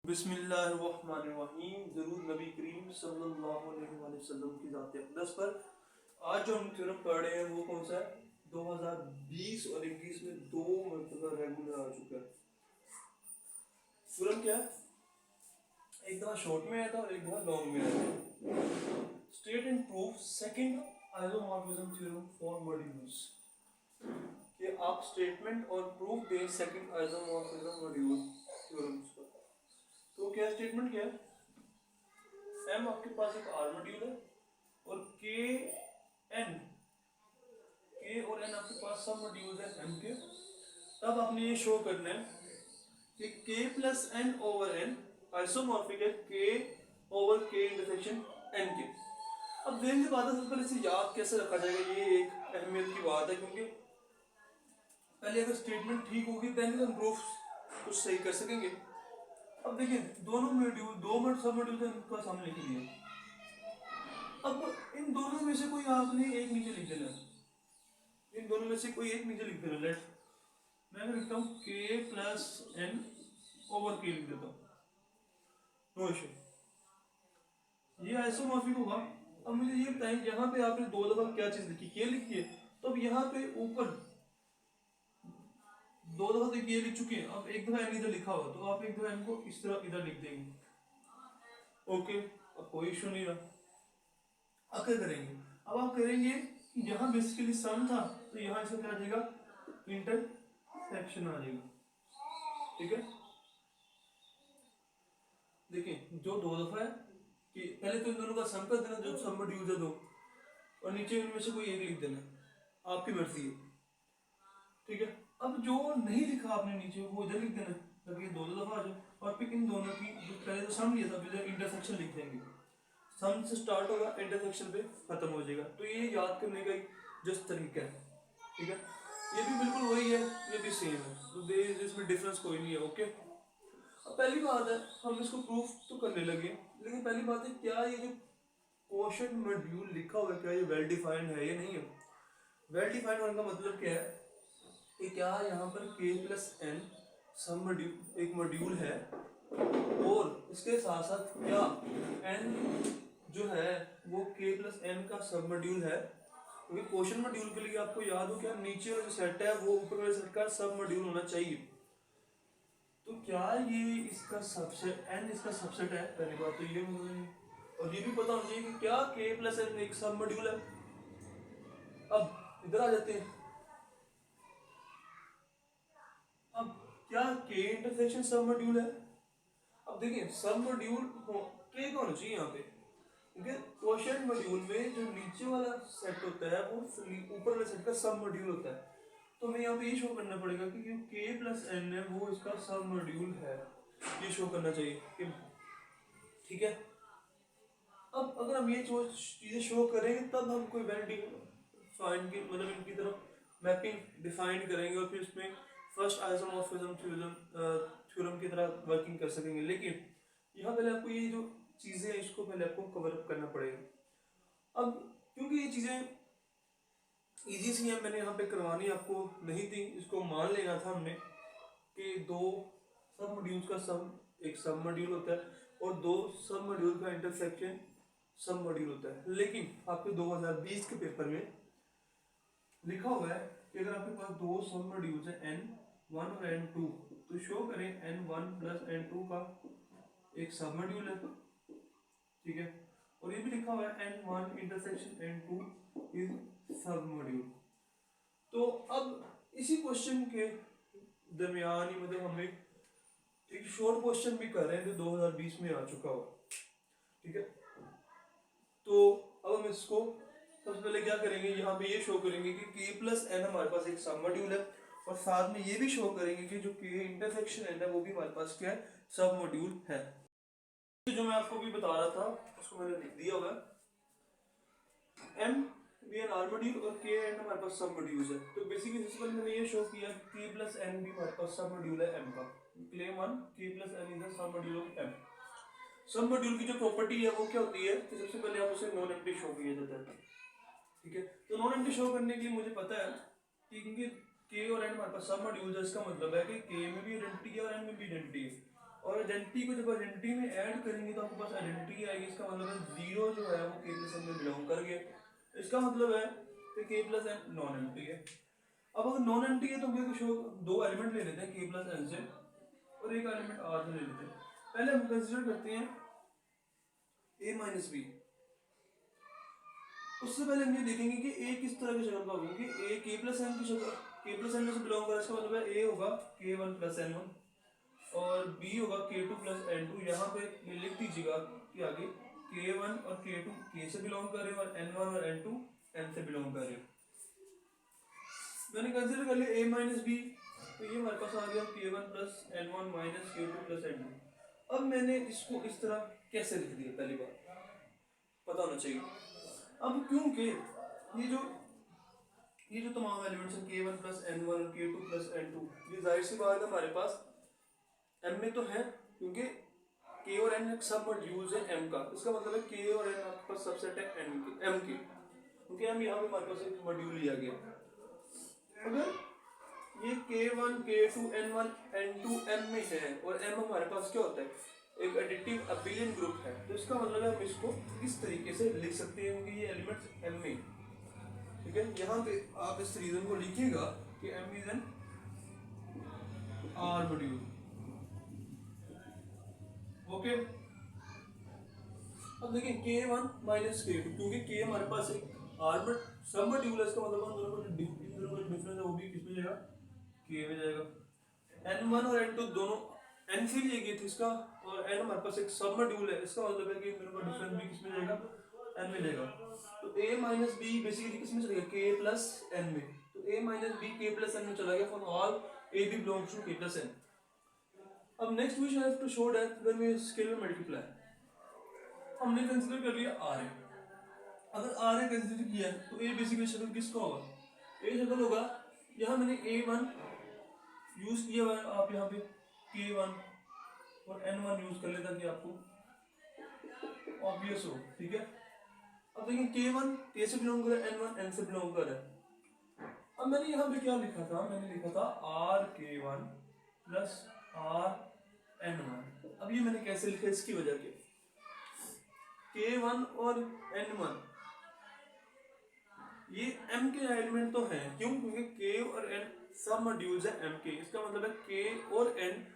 बिस्मिल्लाहिर्रहमानिर्रहीम। ज़रूर नबी करीम सल्लल्लाहु अलैहि वसल्लम की ज़ात अक़दस पर आज जो हम थ्योरम पढ़ रहे हैं वो कौन सा है? 2020 और 21 में दो मरतबा रेगुलर आ चुका है। थ्योरम क्या है? एक दफ़ा शॉर्ट में आया था और एक दफ़ा लॉन्ग में आया था। State and proof second isomorphism theorem for modules. कि आप स्टेटमेंट और प्रूफ दें सेकंड आइसोमॉर्फिज्म मॉड्यूल थ्योरम्स पर। तो क्या स्टेटमेंट क्या है? एम आपके पास एक आर मॉड्यूल है और के और एन आपके पास सब मॉड्यूल है एम के। तब आपने ये शो करना है कि K plus N over N isomorphic है के ओवर के इंटरसेक्शन एन के। अब देन की बात है, सबसे पहले इसे याद कैसे रखा जाएगा, ये एक अहमियत की बात है, क्योंकि पहले अगर स्टेटमेंट ठीक होगी देन हम प्रूफ कुछ सही कर सकेंगे। अब देखिए दोनों मॉड्यूल सब मॉड्यूल का सामने लिख दिया। अब इन दोनों में से कोई आपने एक नीचे लिख देना है। इन दोनों में से कोई एक नीचे लिख देना। लेट मैं लिखता हूँ के प्लस एन ओवर के लिख देता हूँ, नो इशू। ये आइसोमॉर्फिक होगा। अब मुझे ये बताएं, यहाँ पे आपने दो दफा क्या चीज लिखी, के लिखी है, तो अब यहाँ पे ऊपर दो दफा तो ये लिख चुके हैं, अब एक दफा एन इधर लिखा हुआ, तो आप एक दफा एन को इस तरह इधर लिख देंगे। ओके, अब कोई इशू नहीं रहा। अब क्या करेंगे? अब आप करेंगे कि यहाँ बेसिकली सम था, तो यहाँ इसका क्या आ जाएगा, इंटरसेक्शन आ जाएगा। ठीक है, देखिए जो दो दफा है कि पहले तो इन दोनों का सम कर देना, जो सम मॉड्यूल है दो, और नीचे इनमें से कोई एक लिख देना, आपकी मर्जी है। ठीक है, अब जो नहीं लिखा आपने नीचे वो इधर लिख देना ताकि दो दो दफा आ जाए, और फिर इन दोनों की जो पहले तो सम लिया था इधर इंटरसेक्शन लिख देंगे। सम से स्टार्ट होगा, इंटरसेक्शन पे खत्म हो जाएगा। तो ये याद करने का जस्ट तरीका है। ठीक है, ये भी बिल्कुल वही है, ये भी सेम है, तो इसमें डिफरेंस कोई नहीं है। ओके, अब पहली बात है हम इसको प्रूफ तो करने लगे, लेकिन पहली बात है क्या ये जो क्वोशंट मॉड्यूल लिखा हुआ है क्या ये वेल डिफाइंड है या नहीं है? वेल डिफाइंड होने का मतलब क्या है कि क्या यहाँ पर k प्लस एन सब मॉड्यूल एक मॉड्यूल है, और इसके साथ साथ क्या n जो है वो k प्लस एन का सब मॉड्यूल है। क्योंकि क्वेश्चन मॉड्यूल के लिए आपको याद हो क्या नीचे वाला जो सेट है वो ऊपर वाले सेट का सब मॉड्यूल होना चाहिए। तो क्या ये इसका सबसेट n इसका सबसेट है? पहली बात तो ये मुझे, और ये भी पता होना चाहिए कि क्या k प्लस एन एक सब मॉड्यूल है। अब इधर आ जाते हैं, अब क्या k इंटरसेक्शन सब मॉड्यूल है? अब देखिए सब मॉड्यूल k का होना चाहिए यहाँ पे, क्योंकि क्वोशंट मॉड्यूल में जो नीचे वाला सेट होता है वो ऊपर वाले सेट का सब मॉड्यूल होता है। तो हमें यहाँ पे ये शो करना पड़ेगा कि जो k प्लस एन है वो इसका सब मॉड्यूल है, ये शो करना चाहिए। ठीक है, अब अगर हम ये चीजें शो करेंगे तब हम कोई वैलिडी फाइंड की मतलब इनकी तरफ मैपिंग डिफाइन करेंगे और फिर इसमें फर्स्ट आइसोमॉर्फिज्म थ्योरम की तरह वर्किंग कर सकेंगे। लेकिन यहाँ पहले आपको ये जो चीजें हैं इसको पहले आपको कवर अप करना पड़ेगा। अब क्योंकि ये चीजें इजी सी हैं, मैंने यहाँ पे करवानी आपको नहीं थी, इसको मान लेना था हमने कि दो सब मॉड्यूल्स का सम एक सब मॉड्यूल होता है और दो सब मॉड्यूल का इंटरसेक्शन सब मॉड्यूल होता है। लेकिन आपके 2020 के पेपर में लिखा हुआ है कि अगर आपके पास दो सब मॉड्यूल्स हैं n1 और n2, तो शो करें n1 प्लस n2 का एक सब मॉड्यूल है। ठीक है, और ये भी लिखा हुआ है n1 इंटरसेक्शन n2 इज सब मॉड्यूल। तो अब इसी क्वेश्चन के दरमियान ही मतलब हम एक शॉर्ट क्वेश्चन भी कर रहे हैं जो 2020 में आ चुका हो। ठीक है, तो अब हम इसको सबसे पहले क्या करेंगे, यहाँ पे ये शो करेंगे कि k प्लस एन हमारे पास एक सब मॉड्यूल है, और साथ में ये भी शो करेंगे कि जो k इंटरसेक्शन एन है वो भी हमारे पास क्या है, सब मॉड्यूल है। तो जो मैं आपको भी बता रहा था उसको मैंने लिख दिया होगा, m भी एन आर मॉड्यूल और k एन हमारे पास सब मॉड्यूल्स है। तो बेसिकली सबसे पहले मैंने ये शो किया k प्लस एन भी हमारे पास सब मॉड्यूल है m का। Claim 1 k plus N is the submodule of m। Submodule की जो प्रॉपर्टी है वो क्या होती है कि सबसे पहले आप उसे नॉन एम्प्टी शो किया जाता है। ठीक है, तो नॉन एम्प्टी शो करने के लिए मुझे पता है कि क्योंकि k और n हमारे पास सब मॉड्यूल है, इसका मतलब है कि k में भी आइडेंटिटी है और n में भी आइडेंटिटी है, और आइडेंटिटी को जब आइडेंटिटी में ऐड करेंगे तो आपके पास आइडेंटिटी आएगी। इसका मतलब है जीरो जो है वो के प्लस एन में बिलोंग कर गया। इसका मतलब है कि K plus N non empty है। अब अगर नॉन एम्प्टी है तो हम कुछ दो एलिमेंट ले लेते हैं के प्लस एन से और एक एलिमेंट आर से ले लेते हैं। पहले हम कंसिडर करते हैं ए माइनस बी। उससे पहले हम ये देखेंगे कि ए किस तरह की शक्ल का होगा, क्योंकि ए के प्लस एन की शक्ल के प्लस एन में से बिलोंग कर रहा है। इसका मतलब है ए होगा के वन प्लस एन वन और बी होगा के टू प्लस एन टू। यहाँ पे ये लिख दीजिएगा कि आगे के वन और के टू के से बिलोंग कर रहे हैं और एन वन और एन टू एन से बिलोंग कर रहे हैं। मैंने कंसिडर कर लिया ए माइनस बी, तो ये हमारे पास आ गया K one plus N one minus K two plus N two. अब मैंने इसको इस तरह कैसे लिख दिया, पहली बार पता होना चाहिए। अब क्योंकि ये जो तमाम एलिमेंट्स हैं के वन प्लस एन वन और के टू प्लस एन टू, ये जाहिर सी बात है हमारे पास एम में तो है, क्योंकि के और एन सब मॉड्यूल्स हैं एम का। इसका मतलब है के और एन आपके पास सबसेट है एम के, क्योंकि एम यहाँ पे हमारे पास एक मॉड्यूल लिया गया। अगर ये K one K two N one N two M में है और एम हमारे पास क्या होता है, एक एडिटिव अबिलियन ग्रुप है, तो इसका मतलब है हम इसको इस तरीके से लिख सकते हैं कि ये एलिमेंट्स एम में, ठीक है। यहाँ पे आप इस रीजन को लिखिएगा कि M is an R module, okay. अब देखिए के वन माइनस के टू, क्योंकि के हमारे पास एक आर सब मॉड्यूल है, इसका मतलब हम दोनों का डिफरेंस है वो भी किसमें जाएगा, के में जाएगा। एन वन और एन टू दोनों एन से लिए गए थे इसका, और एन हमारे पास एक सब मॉड्यूल है, इसका मतलब है कि इन दोनों का डिफरेंस भी किसमें जाएगा, एन में जाएगा। तो ए माइनस बी बेसिकली किसमें चलेगा, के प्लस एन में। तो A minus B K plus N में चला गया for all A B belongs to K plus N. अब next we have to show that when we scalar multiply, हमने कंसीडर कर लिया आर ए। अगर आर ए कंसीडर किया तो ए बेसिकली शक्ल किसका होगा, ए शक्ल होगा, यहाँ मैंने ए वन यूज किया हुआ है, आप यहाँ पे के वन और एन वन यूज कर ले ताकि आपको ऑब्वियस हो, ठीक है। अब देखिए के वन के से बिलोंग कर रहा है, एन वन एन से बिलोंग कर रहा है। अब मैंने यहाँ पे क्या लिखा था, मैंने लिखा था R K one plus R N one. अब ये मैंने कैसे लिखा, इसकी वजह के वन और एन वन ये एम के एलिमेंट तो हैं, क्यों, क्योंकि के और एन सब मॉड्यूल्स हैं एम के। इसका मतलब है के और एन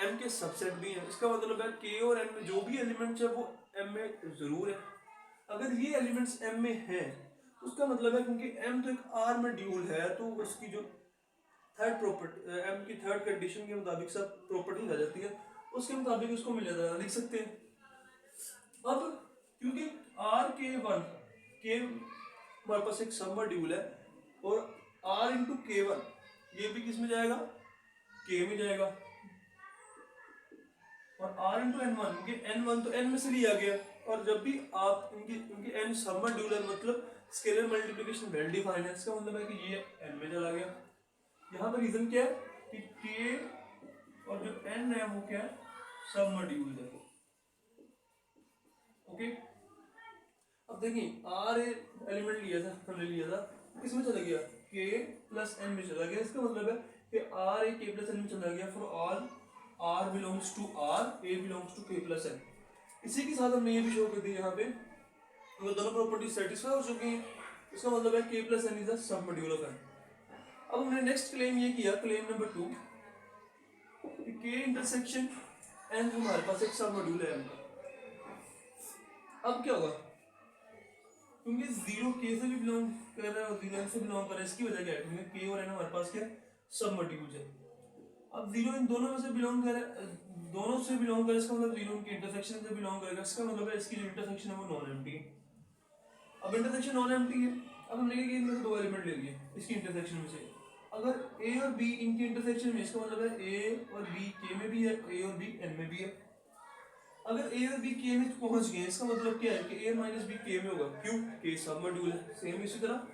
एम के सबसेट भी हैं। इसका मतलब है के और एन में जो भी एलिमेंट्स है वो एम में जरूर है। अगर ये एलिमेंट्स एम में हैं उसका मतलब है क्योंकि एम तो एक आर मॉड्यूल है, तो उसकी जो थर्ड प्रॉपर्टी एम की थर्ड कंडीशन के मुताबिक सब प्रॉपर्टीज आ जाती है, उसके मुताबिक उसको मिल जाता है, लिख सकते हैं। अब क्योंकि आर के वन के हमारे पास एक सब मॉड्यूल है और आर इंटू के वन ये भी किस में जाएगा, के में जाएगा, और आर इंटू एन वन, क्योंकि एन वन तो एन में से लिया गया, और जब भी आप इनकी एन सब मॉड्यूल है मतलब स्केलर मल्टीप्लिकेशन वेल डिफाइंड है, इसका मतलब है कि ये एन में चला गया। यहाँ पर रीजन क्या है कि के और जो एन है वो क्या है, सब मॉड्यूल है, ओके। अब देखिए आर एलिमेंट लिया था, हमने लिया था, किसमें चला गया, के प्लस एन में चला गया। इसका मतलब है कि आर ए के प्लस एन में चला गया for all R belongs to R, A belongs to K plus N. इसी के साथ हमने ये भी शो कर दिया यहाँ पे, तो दोनों प्रॉपर्टी सेटिस्फाई हो चुकी हैं। इसका मतलब है K plus N is the submodule of N. अब हमने नेक्स्ट क्लेम ये किया, क्लेम नंबर 2, के इंटरसेक्शन एन हमारे पास एक सब मॉड्यूल है एम का। अब क्या होगा, क्योंकि जीरो के से भी बिलोंग कर रहा है और जीरो एन से बिलोंग कर रहा है, इसकी वजह क्या है, क्योंकि के और एन हमारे पास क्या सब मॉड्यूल्स है। अब जीरो इन दोनों में से बिलोंग कर रहा है, दोनों से बिलोंग कर, इसका मतलब जीरो इनके इंटरसेक्शन से बिलोंग करेगा, इसका मतलब है इसकी जो इंटरसेक्शन है वो नॉन एम्प्टी है। अब इंटरसेक्शन नॉन एम्प्टी है, अब हमने क्या किया, इनमें दो एलिमेंट ले लिए इसकी इंटरसेक्शन में से। अगर ए और बी इनकी इंटरसेक्शन में, इसका मतलब है ए और बी के में भी है, ए और बी एन में भी है। अगर ए और बी के में पहुंच गए, इसका मतलब क्या है कि ए माइनस बी के में होगा, क्यों, के सब मॉड्यूल है। सेम इसी तरह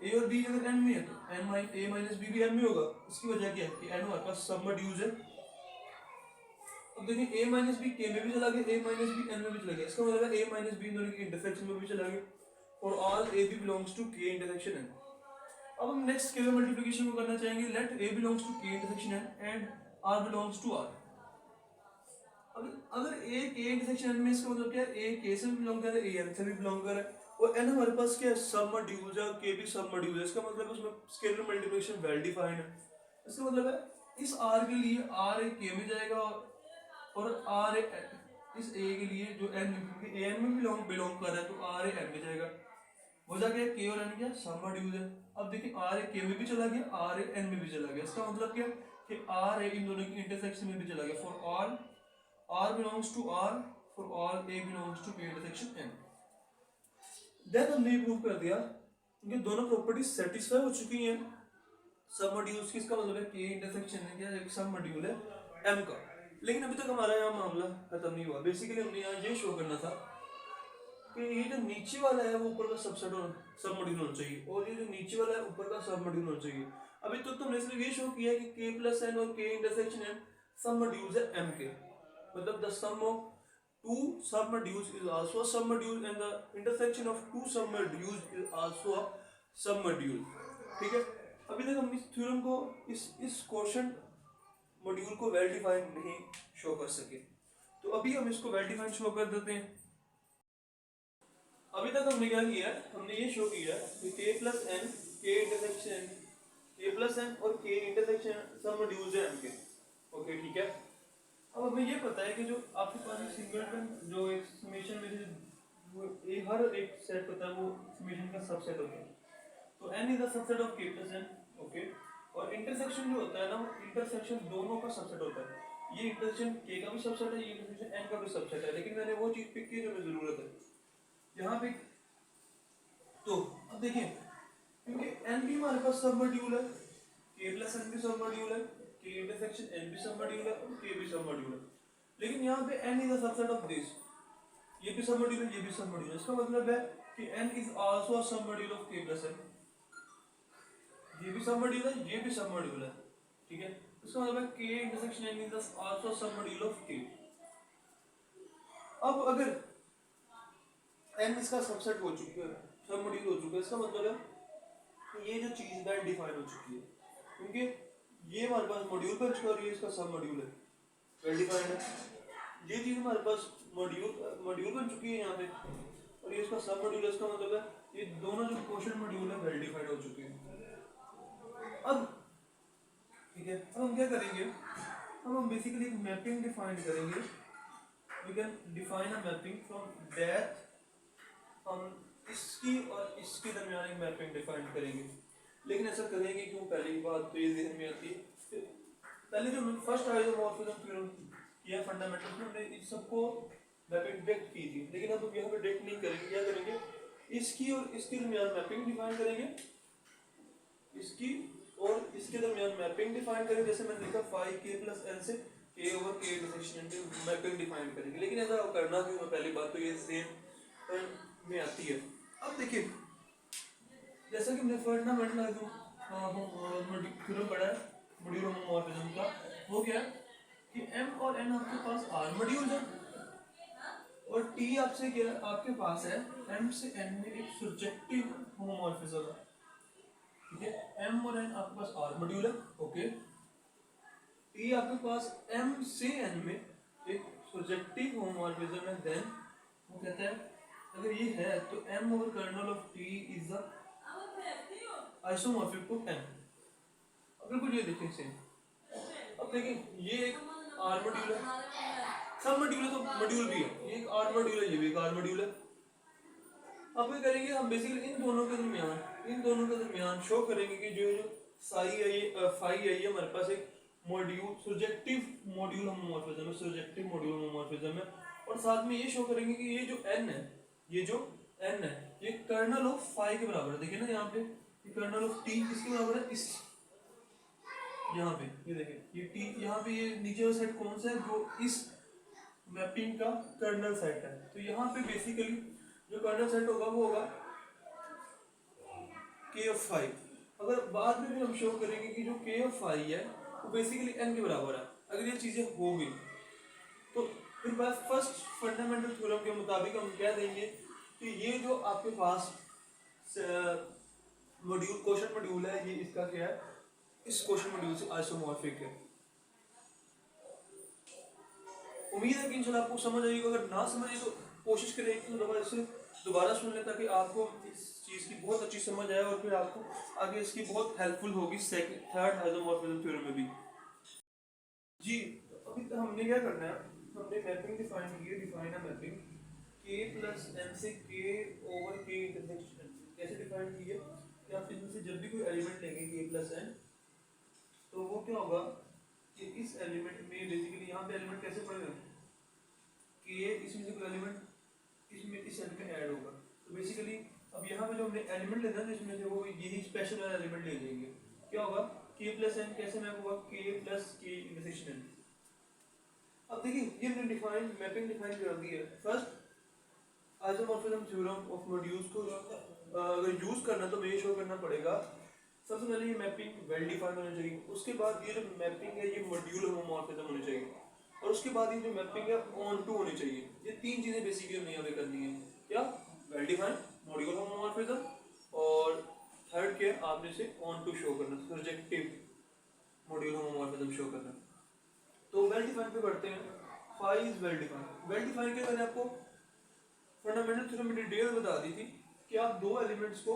ए और बी अगर एन में है तो ए माइनस बी भी एन में होगा। इसकी वजह क्या है कि एन हमारे पास सब मॉड्यूल्स है। अब देखिए ए माइनस बी के में भी चला गया, ए माइनस बी एन में भी चला गया, इसका मतलब है ए माइनस बी दोनों की इंटरसेक्शन में भी चला गया, और all A B belongs to K intersection N. अब हम नेक्स्ट स्केलर मल्टीप्लिकेशन को करना चाहेंगे, let A belongs to K intersection N and R belongs to R. अगर ए के इंटरसेक्शन एन में, इसका मतलब क्या है, ए के से भी बिलोंग कर रहा है, ए एन से भी बिलोंग कर रहा है, और एन हमारे पास क्या है, सब मॉड्यूल है, के भी सब मॉड्यूल है। इसका मतलब उसमें स्केलर मल्टीप्लिकेशन वेल डिफाइंड है। इसका मतलब है इस आर के लिए आर ए के में जाएगा, और आर ए इस ए के लिए जो एन ए एन में बिलोंग कर रहा है, तो आर ए एन में जाएगा। हो जाएगा के और एन क्या सब मॉड्यूल है। अब देखिए आर ए के में भी चला गया, आर ए एन में भी चला गया। इसका मतलब क्या कि आर ए इन दोनों की इंटरसेक्शन में भी चला गया। For all R belongs to R, for all A belongs to K intersection N. Then हमने ये प्रूव कर दिया कि दोनों प्रॉपर्टीज सेटिस्फाई हो चुकी हैं सब मॉड्यूल्स की। इसका मतलब है के इंटरसेक्शन है क्या, एक सब मॉड्यूल है एम का। लेकिन अभी तक हमारा यहाँ मामला खत्म नहीं हुआ। बेसिकली हमने यहाँ ये शो करना था कि ये जो नीचे वाला है वो ऊपर का सबसेट और सब मॉड्यूल होना चाहिए, और ये जो नीचे वाला है ऊपर का सब मॉड्यूल होना चाहिए। अभी तो हमने सिर्फ ये शो किया कि के प्लस एन और K intersection N submodules है एम के, मतलब the sum of two submodules is also a submodule and the intersection of two submodules is also a submodule। ठीक है, अभी तक हम इस थ्योरम को इस क्वोशंट मॉड्यूल को वेल डिफाइंड नहीं शो कर सके, तो अभी हम इसको वेल डिफाइंड शो कर देते हैं। अभी तक हमने क्या किया है, हमने ये शो किया कि k प्लस एन के इंटरसेक्शन k प्लस एन और k इंटरसेक्शन सबमॉड्यूल्स है एम के। ओके ठीक है, अब हमें ये पता है कि जो आपके पास एक सिंगलटन जो एक समेशन में जो हर एक सेट होता है वो समेशन का सबसेट होता है, तो n is the subset of k plus n। Okay, और इंटरसेक्शन जो होता है ना, वो इंटरसेक्शन दोनों का सबसेट होता है। ये इंटरसेक्शन k का भी सबसेट है, ये इंटरसेक्शन n का भी सबसेट है, लेकिन मैंने वो चीज पिक की जो हमें जरूरत है यहाँ पे। तो अब देखिए, क्योंकि n भी हमारे पास सब मॉड्यूल है, k प्लस n भी सब मॉड्यूल है, k इंटरसेक्शन n भी सब मॉड्यूल है, और k भी सब मॉड्यूल है, लेकिन यहाँ पे n is a subset of this, ये भी सब मॉड्यूल है, ये भी सब मॉड्यूल है। इसका मतलब है कि n इज आल्सो अ सब module of k plus n, ये भी सब मॉड्यूल है, ये भी सब मॉड्यूल है। ठीक है, इसका मतलब है k intersection n is also a सब मॉड्यूल ऑफ k। अब अगर n इसका सबसेट हो चुका है, सब मॉड्यूल हो चुका है, इसका मतलब है कि ये जो चीज वेल डिफाइन हो चुकी है, क्योंकि ये हमारे पास मॉड्यूल बन चुका है और ये इसका सब मॉड्यूल है, वेल डिफाइंड है। ये चीज हमारे पास मॉड्यूल बन चुकी है यहाँ पे, और ये इसका सब मॉड्यूल है। इसका मतलब है ये दोनों जो क्वोशंट मॉड्यूल है वेल डिफाइंड हो चुके हैं। अब ठीक है, अब हम क्या करेंगे, हम बेसिकली एक मैपिंग डिफाइन करेंगे। We can define a mapping from that, हम इसकी और इसके दरमियान एक मैपिंग डिफाइन करेंगे। लेकिन ऐसा करेंगे क्यों, पहली बात तो ये ध्यान में आती है, पहले जो फर्स्ट आइसोमॉर्फिज्म थ्योरम किया फंडामेंटल्स में, हमने इस सबको मैपिंग डिटेक्ट की थी, लेकिन अब हम यहाँ पे डिटेक्ट नहीं करेंगे। क्या करेंगे, इसकी और इसके दरमियान मैपिंग डिफाइन करेंगे, इसकी और इसके दरमियान मैपिंग डिफाइन करेंगे। जैसे मैंने लिखा फाई k प्लस n से k ओवर k इंटरसेक्शन की मैपिंग डिफाइन करेंगे। लेकिन ऐसा करना क्यों है, पहली बात तो ये सेम में आती है। अब देखिए, जैसा कि हमने फंडामेंटल थ्योरम पढ़ा है मॉड्यूल होमोमॉर्फिज्म का, वो क्या है कि m और n आपके पास r मॉड्यूल है, और t आपसे क्या है, आपके पास है m से n में एक सर्जेक्टिव होमोमॉर्फिज्म है। ठीक है, m और n आपके पास r मॉड्यूल है। ओके, t आपके पास m से n में एक सर्जेक्टिव होमोमॉर्फिज्म है। देन वो कहता है अगर ये है तो m over kernel of t is the isomorphic to n। अगर कुछ ये देखें सेम, अब देखिए ये एक r मॉड्यूल है, सब मॉड्यूल है तो मॉड्यूल भी है, ये एक r मॉड्यूल है, ये भी एक r मॉड्यूल है। अब क्या करेंगे, हम बेसिकली इन दोनों के दरमियान शो करेंगे कि जो जो साई है ये फाई है, ये हमारे पास एक मॉड्यूल सर्जेक्टिव मॉड्यूल होमोमॉर्फिज्म है, सर्जेक्टिव मॉड्यूल होमोमॉर्फिज्म है। और साथ में ये शो करेंगे कि ये जो n है, ये जो n है, ये कर्नल ऑफ फाई के बराबर है। देखिए ना यहाँ पे, ये कर्नल ऑफ t किसके बराबर है, इस यहाँ पे ये देखिए, ये t यहाँ पे, ये नीचे वाला सेट कौन सा है, जो इस मैपिंग का कर्नल सेट है। तो यहाँ पे बेसिकली जो कर्नल सेट होगा वो होगा k ऑफ फाई। अगर बाद में भी हम शो करेंगे कि जो k ऑफ फाई है वो बेसिकली n के बराबर है। अगर ये चीजें हो गई तो फिर बस फर्स्ट फंडामेंटल थ्योरम के मुताबिक हम कह देंगे कि ये जो आपके पास मॉड्यूल क्वोशंट मॉड्यूल है, ये इसका क्या है, इस क्वोशंट मॉड्यूल से आइसोमॉर्फिक है। उम्मीद है कि इंशाल्लाह आपको समझ आएगी। अगर ना समझ आई तो कोशिश करें कि इसे दोबारा सुन लें ताकि आपको इस चीज़ की बहुत अच्छी समझ आए और फिर आपको आगे इसकी बहुत हेल्पफुल होगी थर्ड आइसोमॉर्फिज्म थ्योरम में भी। जी, तो अभी तक हमने क्या करना है, हमने मैपिंग डिफाइन की है, डिफाइन है मैपिंग k प्लस n से k ओवर k इंटरसेक्शन कैसे डिफाइन की है कि आप इसमें से जब भी कोई एलिमेंट लेंगे k प्लस n तो वो क्या होगा कि इस एलिमेंट में बेसिकली यहाँ पे एलिमेंट कैसे पड़ेगा कि ये इसमें से कोई एलिमेंट इसमें इस सेट में ऐड होगा। तो बेसिकली अब यहाँ पे जो हमने एलिमेंट लेना है इसमें से वो यही स्पेशल वाला एलिमेंट ले जाएंगे। क्या होगा k प्लस n कैसे मैप होगा k plus k intersection n। अब देखिए ये हमने डिफाइन मैपिंग डिफाइन कर दी है। First isomorphism theorem of modules को अगर यूज करना तो मेक श्योर करना पड़ेगा सबसे पहले ये मैपिंग वेल डिफाइंड होनी चाहिए, उसके बाद ये जो मैपिंग है ये मॉड्यूल होमोमॉर्फिज्म होनी चाहिए, और उसके बाद ये जो मैपिंग है ऑन टू होनी चाहिए। ये तीन चीजें बेसिकली हमें यहाँ पे करनी है, क्या वेल डिफाइंड मॉड्यूल होमोमॉर्फिज्म और थर्ड क्या आपने इसे ऑन टू शो करना, प्रोजेक्टिव मॉड्यूल होमोमॉर्फिज्म शो करना। तो वेल डिफाइंड पे बढ़ते हैं। Phi is well defined. Well defined के मैंने आपको फंडामेंटल थ्योरम में डिटेल बता दी थी कि आप दो एलिमेंट्स को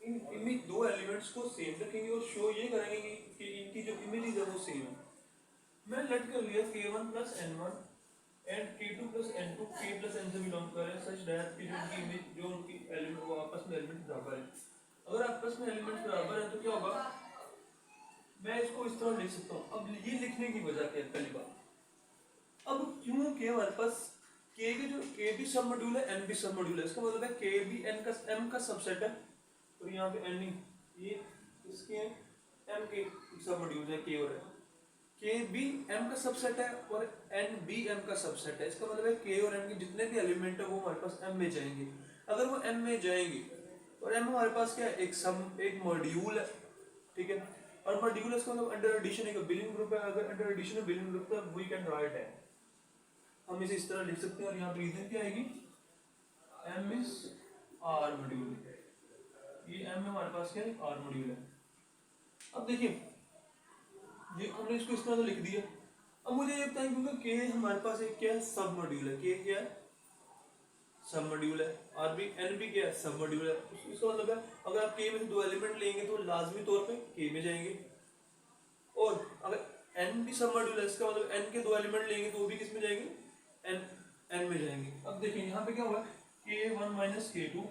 इनमें दो एलिमेंट्स को सेम रखेंगे और शो ये करेंगे कि इनकी जो इमेजेस है वो सेम है। मैं लेट कर लिया k1 plus n1 and k2 plus n2 k plus n से बिलोंग कर रहे हैं सच दैट कि जो उनकी इमेज जो उनकी एलिमेंट वो आपस में एलिमेंट बराबर है। अगर आपस में एलिमेंट बराबर है तो क्या होगा, मैं इसको इस तरह लिख सकता हूँ। अब ये लिखने की वजह क्या है, पहली बात अब क्यों के हमारे पास k के जो k भी सब मॉड्यूल है n भी सब मॉड्यूल है, इसका मतलब है k भी n का m का सबसेट है और यहाँ पे n ये इसके m के सब मॉड्यूल है k और n, k भी m का सबसेट है और n भी m का सबसेट है। इसका मतलब है k और n के जितने भी एलिमेंट है वो हमारे पास m में जाएंगे। अगर वो m में जाएंगे और m हमारे पास क्या है, एक मॉड्यूल है, ठीक है, और मॉड्यूल इसका मतलब अंडर एडिशन एक बिलिंग ग्रुप है। अगर अंडर एडिशन बिलिंग ग्रुप है वी कैन राइट है, हम इसे इस तरह लिख सकते हैं और यहाँ पे रीजन क्या आएगी, m इज r मॉड्यूल, ये m में हमारे पास क्या है r मॉड्यूल है। अब देखिए ये हमने इसको इस तरह तो लिख दिया। अब मुझे ये बताएं क्योंकि k हमारे पास एक क्या है सब मॉड्यूल है, k क्या है सब मॉड्यूल है, r भी n भी क्या है सब मॉड्यूल है। इसका मतलब है अगर आप k में से दो एलिमेंट लेंगे तो लाजमी तौर पे k में जाएंगे, और अगर n भी सब मॉड्यूल है इसका मतलब n के दो एलिमेंट लेंगे तो वो भी किस में जाएंगे, n में जाएंगे। अब देखिए यहाँ पे क्या हुआ k1 माइनस k2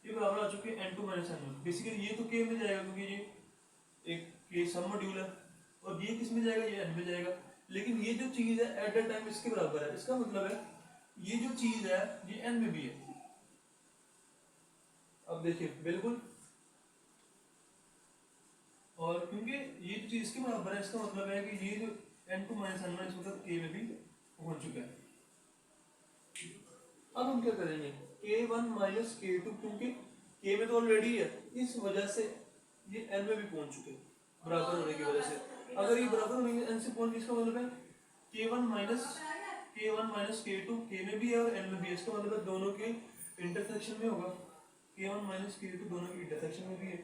ये बराबर आ चुके हैं n2 माइनस n1। बेसिकली ये तो k में जाएगा क्योंकि ये एक k सब मॉड्यूल है, और ये किस में जाएगा, ये n में जाएगा। लेकिन ये जो चीज है एट द टाइम इसके बराबर है, इसका मतलब है ये जो चीज है ये n में भी है। अब देखिए बिल्कुल, और क्योंकि ये जो चीज इसके बराबर है इसका मतलब है कि ये जो n2 माइनस n1 इस वक्त k में भी पहुंच चुका है। अब हम क्या करेंगे, k1 माइनस k2 क्योंकि k में तो ऑलरेडी है इस वजह से ये n में भी पहुंच चुके हैं बराबर होने की वजह से। अगर ये बराबर होने की n से पहुंच, इसका मतलब है k1 माइनस k2 k में भी है और n में भी है, इसका मतलब है दोनों के इंटरसेक्शन में होगा। k1 माइनस k2 दोनों के इंटरसेक्शन में भी है,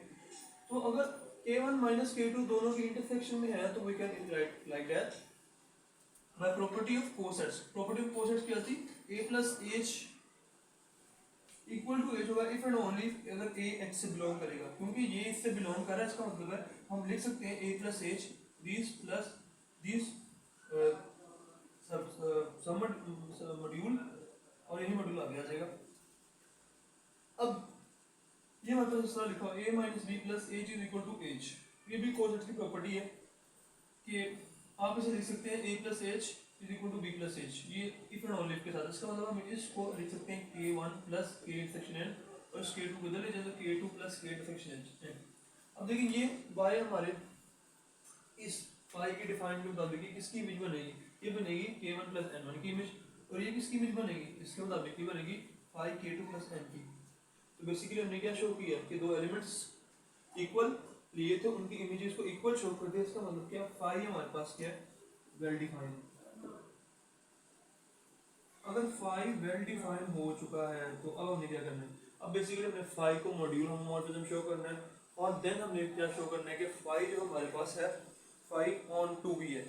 तो अगर k1 माइनस k2 दोनों के इंटरसेक्शन में है तो we can write like that by property of cosets. Property of cosets क्या थी, a plus h equal to h होगा इफ एंड ओनली अगर a x से बिलोंग करेगा। क्योंकि ये इससे बिलोंग कर रहा है इसका मतलब है हम लिख सकते हैं a plus h this plus this सब मॉड्यूल और यही मॉड्यूल आगे आ जाएगा। अब ये मतलब इस तरह लिखा a minus b plus h is equal to h, ये भी कोसेट्स की प्रॉपर्टी है कि आप इसे लिख सकते हैं a plus h is equal to b plus h, ये इफ एंड ओनली के साथ। इसका मतलब हम इसको लिख सकते हैं k1 plus k intersection n और इस k2 को इधर ले जाए तो k2 plus k intersection n। अब देखिए ये बाय हमारे इस फाई की डिफाइन के मुताबिक किसकी इमेज बनेगी, ये बनेगी k1 प्लस n1 की इमेज, और ये किसकी इमेज बनेगी, इसके मुताबिक ये बनेगी फाई k2 प्लस n की। तो बेसिकली हमने क्या शो किया कि दो एलिमेंट्स इक्वल लिए थे उनकी इमेजेस को इक्वल शो कर दिया। इसका मतलब क्या, फाई हमारे पास क्या है वेल डिफाइंड। अगर फाई वेल डिफाइन हो चुका है तो अब हमने क्या करना है, अब बेसिकली हमने फाई को मॉड्यूल होमोमॉर्फिज्म शो करना है, और देन हमने क्या शो करना है कि फाई जो हमारे पास है फाई ऑन टू भी है।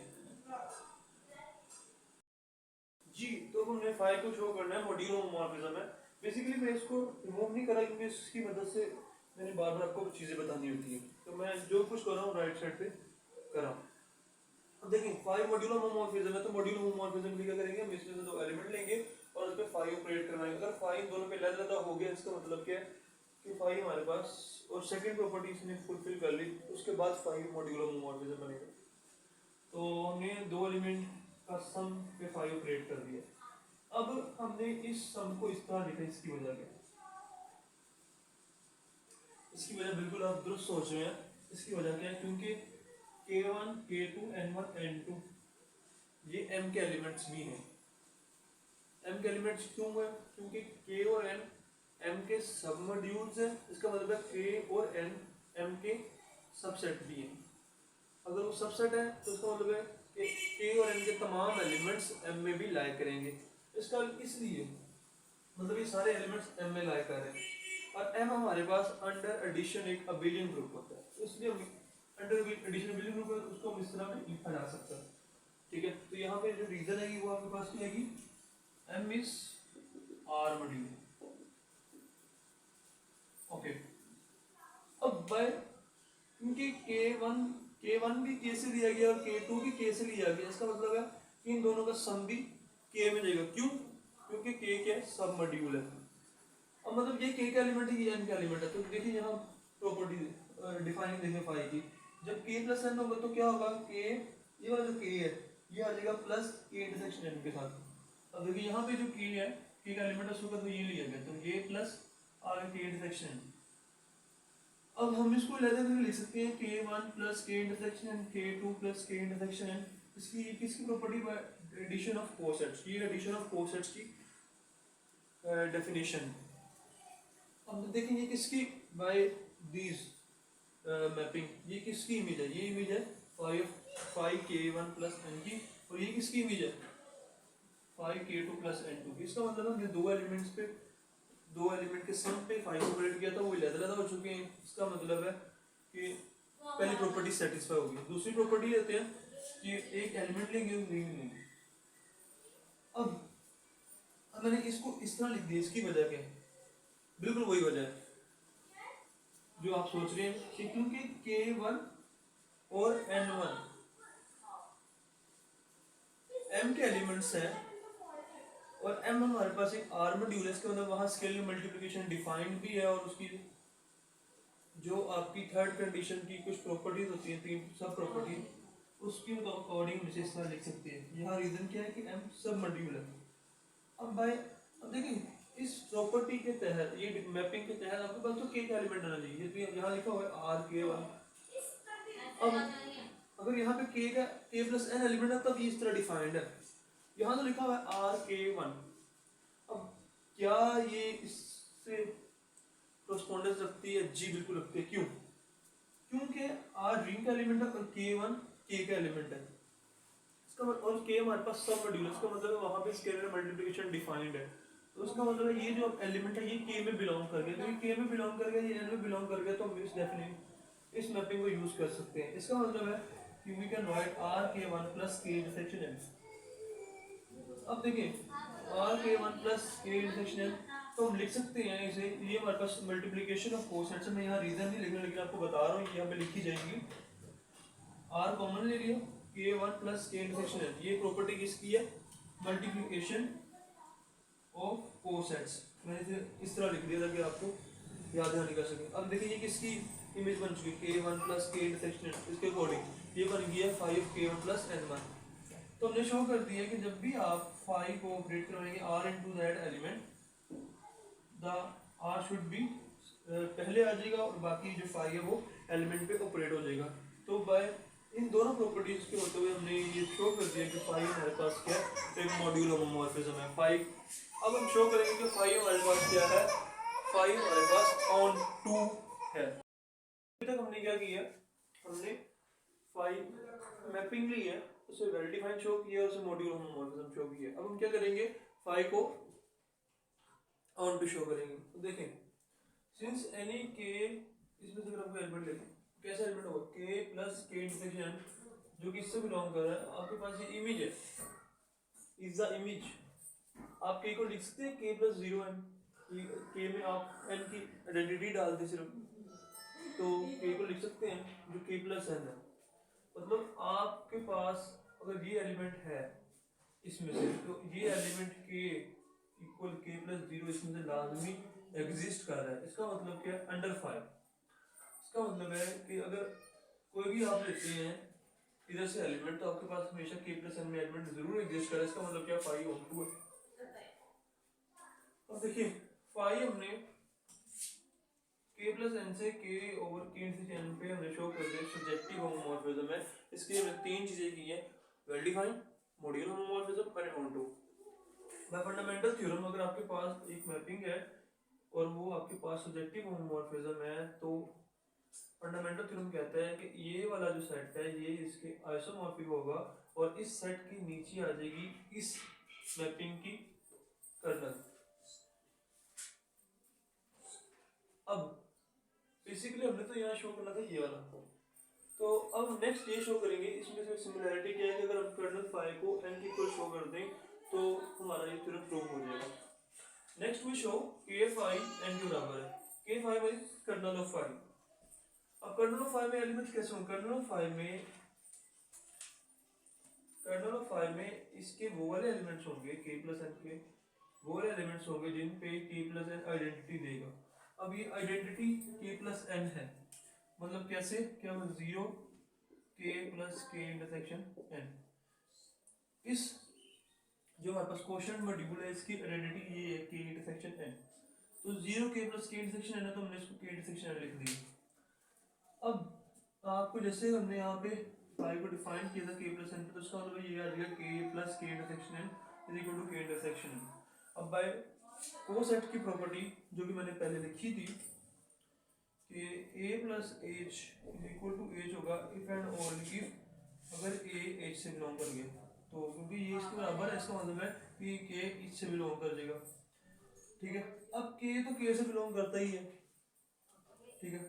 फाई को शो करना है मॉड्यूल होमोमॉर्फिज्म है। बेसिकली मैं इसको रिमूव नहीं करा क्योंकि इसकी मदद से मैंने बार बार आपको चीज़ें बतानी होती है, तो मैं जो कुछ कर रहा हूँ राइट साइड पे कर रहा हूँ। अब देखिए फाई मॉड्यूल होमोमॉर्फिज्म है, तो मॉड्यूल होमोमॉर्फिज्म के लिए क्या करेंगे, हम इसमें से दो एलिमेंट लेंगे और उस पर फाई ऑपरेट करवाएंगे। अगर फाई इन दोनों पे अलग हो गया, इसका मतलब क्या है कि फाई हमारे पास और सेकंड प्रॉपर्टी इसने फुलफिल कर ली, उसके बाद फाई मॉड्यूल होमोमॉर्फिज्म बनेगा। तो हमने दो एलिमेंट का सम पे फाई ऑपरेट कर दिया। अब हमने इस सम को इस तरह लिखा, इसकी वजह क्या है, इसकी वजह बिल्कुल आप दुरुस्त सोच रहे हैं। इसकी वजह क्या है, क्योंकि k1 k2 n1 n2 ये m के एलिमेंट्स भी हैं। m के एलिमेंट्स क्यों है, क्योंकि k और n m के सब मॉड्यूल्स हैं। इसका मतलब है k और n m के सबसेट भी हैं। अगर वो सबसेट है तो इसका मतलब है कि k और n के तमाम एलिमेंट्स m में भी लाई करेंगे। इसका इसलिए मतलब ये सारे एलिमेंट्स m में लाई कर रहे हैं, और m हमारे पास अंडर एडिशन एक अबेलियन ग्रुप होता है, इसलिए अंडर एडिशन अबेलियन ग्रुप है, उसको हम इस तरह में लिखा जा सकता है। ठीक है, तो यहाँ पे जो रीजन है वो आपके पास क्या है, m is r module. Okay, अब बाय क्योंकि k1 भी k से लिया गया और k2 भी k से लिया गया, इसका मतलब है कि इन दोनों का सम भी k में जाएगा। क्यों, क्योंकि k क्या सब मॉड्यूल है। अब मतलब ये k का एलिमेंट है, ये n का एलिमेंट है, तो देखिए यहाँ प्रॉपर्टी डिफाइन देखिए फाई की, जब k प्लस n होगा तो क्या होगा, k ये वाला जो k है ये आ जाएगा प्लस k इंटरसेक्शन n के साथ। अब देखिए यहाँ पे जो k है, k का एलिमेंट है, तो ये लिया गया, तो ये प्लस आगे k इंटरसेक्शन। अब हम इसको लेते हुए लिख सकते हैं k1 plus k intersection n, k2 plus k intersection n। इसकी किसकी property, by addition of cosets, ये एडिशन ऑफ कोसेट्स की डेफिनेशन। अब देखिए ये किसकी, बाय दीज मैपिंग, ये किसकी इमेज है, ये इमेज है फाई k1 प्लस n की, और ये किसकी इमेज है, फाई k2 प्लस n2 की। इसका मतलब हमने दो एलिमेंट्स पे, दो एलिमेंट के सम पे फाई ऑपरेट किया था, वो अलग हो चुके हैं। इसका मतलब है कि पहली प्रॉपर्टी सेटिस्फाई होगी। दूसरी प्रॉपर्टी लेते हैं कि एक एलिमेंट लेंगे और रिंग लेंगे। अब मैंने इसको इस तरह लिख दिया, इसकी वजह क्या है, बिल्कुल वही वजह है जो आप सोच रहे हैं कि क्योंकि k1 और n1 m के एलिमेंट्स हैं और m हमारे पास एक r मॉड्यूल है, इसका मतलब वहाँ स्केलर मल्टीप्लिकेशन डिफाइंड भी है, और उसकी जो आपकी थर्ड कंडीशन की कुछ प्रॉपर्टीज होती हैं, तीन सब प्रॉपर्टी, उसके अकॉर्डिंग मुझे इस तरह लिख सकते हैं। यहाँ रीजन क्या है कि m सब मॉड्यूल है। अब देखिए इस प्रॉपर्टी के तहत, ये मैपिंग के तहत आपके पास तो k का एलिमेंट आना चाहिए, तो यहाँ लिखा हुआ है r k1। अब अगर यहाँ पे k का k प्लस n एलिमेंट है तब ये इस तरह डिफाइंड है, यहाँ तो लिखा हुआ है r k1। अब क्या ये इससे कॉरेस्पॉन्डेंस रखती है, जी बिल्कुल रखती है। क्यों, क्योंकि r रिंग का एलिमेंट है और k1 k का एलिमेंट है, इसका और k हमारे पास सब मॉड्यूल है, इसका मतलब है वहाँ पे स्केलर मल्टीप्लिकेशन डिफाइंड है। तो उसका मतलब है ये जो एलिमेंट है ये k में बिलोंग कर गया, तो ये k में बिलोंग कर गया, ये n में बिलोंग कर गया, तो हम इस डेफिनेट इस मैपिंग को यूज कर सकते हैं। इसका मतलब है कि we can write r k1 plus k intersection n। अब देखिए r k1 plus k intersection n, तो हम लिख सकते हैं इसे, ये हमारे पास मल्टीप्लिकेशन ऑफ कोसेट्स है। मैं यहाँ रीजन नहीं लिख रहा, लेकिन आपको बता रहा हूँ ये यहाँ पे लिखी जाएगी। r कॉमन ले लिया, k1 plus k intersection n, ये प्रॉपर्टी किसकी है, मल्टीप्लिकेशन ऑफ कोसेट्स। मैंने इसे इस तरह लिख दिया ताकि आपको याद नहीं कर सके। अब देखिए ये किसकी इमेज बन चुकी है, k1 plus k intersection n, इसके अकॉर्डिंग ये बन गया 5k1 प्लस n1। तो हमने शो कर दिया कि जब भी आप 5 को ऑपरेट करवाएंगे r into that element, the r should be पहले आ जाएगा और बाकी जो 5 है वो एलिमेंट पे ऑपरेट हो जाएगा। तो बाय इन दोनों प्रॉपर्टीज के होते हुए हमने ये शो कर दिया कि 5 हमारे पास क्या है, एक मॉड्यूल होमोमॉर्फिज्म है 5। अब हम शो करेंगे कि 5 हमारे पास क्या है, 5 हमारे पास ऑन 2 है। अभी तक हमने क्या किया, हमने 5 मैपिंग ली है, उसे वेल डिफाइंड शो किया, उसे मॉड्यूल होमोमॉर्फिज्म शो किया। अब हम क्या करेंगे, 5 को ऑन पे शो करेंगे। तो देखें सिंस एनी के, इसमें से अगर हमको एलिमेंट लेते हैं, कैसा एलिमेंट होगा, k प्लस k इंटरसेक्शन जो किससे बिलोंग कर रहा है, आपके पास ये इमेज है, इज द इमेज आप के को लिख सकते हैं के प्लस 0n, के में आप n की आइडेंटिटी डाल दें सिर्फ, तो के को लिख सकते हैं जो के प्लस n है। मतलब आपके पास अगर ये एलिमेंट है इसमें से, तो ये एलिमेंट के इक्वल के प्लस 0 इसमें से लाजमी एग्जिस्ट कर रहा है। इसका मतलब क्या है? अंडर 5। इसका मतलब है कि अगर कोई भी आप लेते हैं इधर से एलिमेंट, तो आपके पास हमेशा के प्लस एन में एलिमेंट जरूर एग्जिस्ट करे। इसका मतलब क्या? 5 ऑन 2 है। अब देखिए 5 हमने के प्लस एन से के ओवर के इंटरसेक्शन एन पे हमने शो कर दिया सब्जेक्टिव होमोमॉर्फिज्म है। इसके लिए हमने 3 चीजें की हैं, वेल डिफाइंड, मॉड्यूलर होमोमॉर्फिज्म और onto. By fundamental theorem अगर आपके पास एक मैपिंग है और वो आपके पास सब्जेक्टिव होमोमॉर्फिज्म है, तो फंडामेंटल थ्योरम कहता है कि ये वाला जो सेट है ये इसके आइसोमॉर्फिक होगा और इस सेट के नीचे आ जाएगी इस मैपिंग की कर्नल। अब बेसिकली हमने तो यहाँ शो करना था ये वाला, तो अब नेक्स्ट ये शो करेंगे इसमें से सिमिलरिटी क्या है कि अगर हम कर्नल फाई को n की इक्वल शो कर दें तो हमारा ये थ्योरम प्रूव हो जाएगा। नेक्स्ट वी शो के फाई n के बराबर है, के phi is kernel of phi. अब कर्नल ऑफ फाई में एलिमेंट्स कैसे होंगे? कर्नल ऑफ फाई में इसके वो वाले एलिमेंट्स होंगे के प्लस एन के, वो वाले एलिमेंट्स होंगे जिन पे के प्लस एन आइडेंटिटी देगा। अब ये आइडेंटिटी के प्लस एन है, मतलब कैसे? क्या 0 के प्लस के इंटरसेक्शन एन। इस जो हमारे पास क्वोशिएंट मॉड्यूल है इसकी आइडेंटिटी ये है के इंटरसेक्शन एन। तो 0 के प्लस के इंटरसेक्शन एन है, तो हमने इसको के इंटरसेक्शन एन लिख दिया। अब आपको जैसे हमने यहाँ पे फाई को डिफाइन किया था के प्लस एन पे, तो उसका मतलब ये आ जाएगा K plus K intersection N is equal to K intersection N. अब बाय कोसेट की प्रॉपर्टी जो कि मैंने पहले लिखी थी कि a plus H is equal to H होगा इफ एंड ओनली इफ अगर a h से बिलोंग कर गया, तो क्योंकि ये इसके बराबर है, इसका मतलब है कि k h से बिलोंग कर जाएगा। ठीक है, अब k तो k से बिलोंग करता ही है। ठीक है,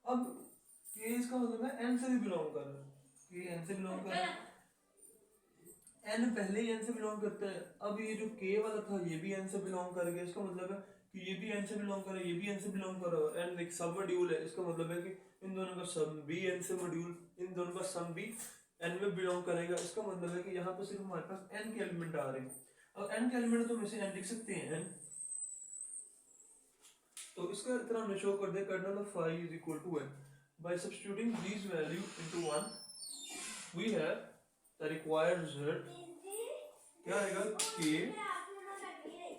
अब k इसका मतलब है n से भी बिलोंग कर रहा है, k n से बिलोंग कर रहा है, n पहले ही n से बिलोंग करता है। अब ये जो k वाला था ये भी n से बिलोंग कर गया, इसका मतलब है कि ये भी n से बिलोंग कर रहा है, ये भी n से बिलोंग कर रहा है। n एक सब मॉड्यूल है, इसका मतलब है कि इन दोनों का सम भी n से मॉड्यूल, इन दोनों का सम भी n में बिलोंग करेगा। इसका मतलब है कि यहाँ पर सिर्फ हमारे पास n के एलिमेंट आ रहे हैं। अब n के एलिमेंट तो हम इसे n लिख सकते हैं n, तो इसका तरह हमने शो कर दिया kernel of phi is equal to n। By substituting this value into 1 we have the required result. क्या आएगा? k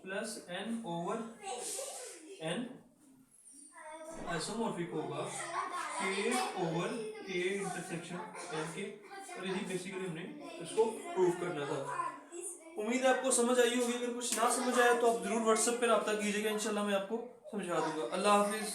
plus n over n isomorphic होगा k over k intersection n के, और यही बेसिकली हमने इसको प्रूव करना था। उम्मीद है आपको समझ आई होगी। अगर कुछ ना समझ आया तो आप जरूर व्हाट्सएप पर रब्ता कीजिएगा, इंशाल्लाह मैं आपको समझा दूंगा। अल्लाह हाफिज।